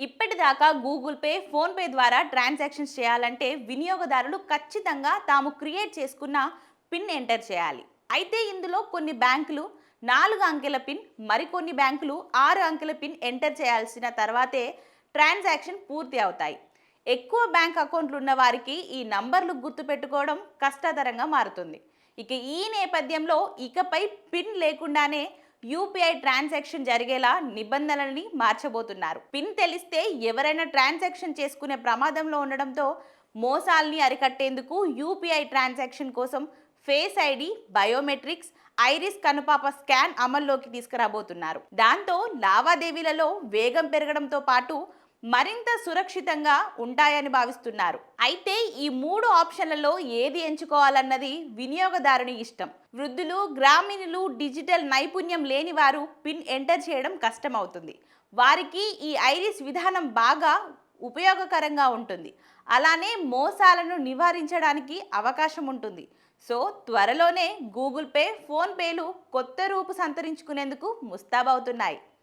ఇప్పటిదాకా Google pay, phone pay ద్వారా transactions చేయాలంటే వినియోగదారులు ఖచ్చితంగా తాము క్రియేట్ చేసుకున్న పిన్ ఎంటర్ చేయాలి. అయితే ఇందులో కొన్ని బ్యాంకులు 4 అంకెల పిన్, మరికొన్ని బ్యాంకులు 6 అంకెల పిన్ ఎంటర్ చేయాల్సిన తర్వాతే ట్రాన్సాక్షన్ పూర్తి అవుతాయి. ఎక్కువ బ్యాంక్ అకౌంట్లు ఉన్న వారికి ఈ నంబర్లు గుర్తుపెట్టుకోవడం కష్టతరంగా మారుతుంది. ఇక ఈ నేపథ్యంలో ఇకపై పిన్ లేకుండానే యూపీఐ ట్రాన్సాక్షన్ జరిగేలా నిబంధనలని మార్చబోతున్నారు. పిన్ తెలిస్తే ఎవరైనా ట్రాన్సాక్షన్ చేసుకునే ప్రమాదంలో ఉండడంతో మోసాల్ని అరికట్టేందుకు యూపీఐ ట్రాన్సాక్షన్ కోసం ఫేస్ ఐడి, బయోమెట్రిక్స్, ఐరిస్ కనుపాప స్కాన్ అమల్లోకి తీసుకురాబోతున్నారు. దాంతో లావాదేవీలలో వేగం పెరగడంతో పాటు మరింత సురక్షితంగా ఉంటాయని భావిస్తున్నారు. అయితే ఈ 3 ఆప్షన్లలో ఏది ఎంచుకోవాలన్నది వినియోగదారుని ఇష్టం. వృద్ధులు, గ్రామీణులు, డిజిటల్ నైపుణ్యం లేని వారు పిన్ ఎంటర్ చేయడం కష్టమవుతుంది. వారికి ఈ ఐరిస్ విధానం బాగా ఉపయోగకరంగా ఉంటుంది. అలానే మోసాలను నివారించడానికి అవకాశం ఉంటుంది. సో త్వరలోనే గూగుల్ పే, ఫోన్ పేలు కొత్త రూపు సంతరించుకునేందుకు ముస్తాబవుతున్నాయి.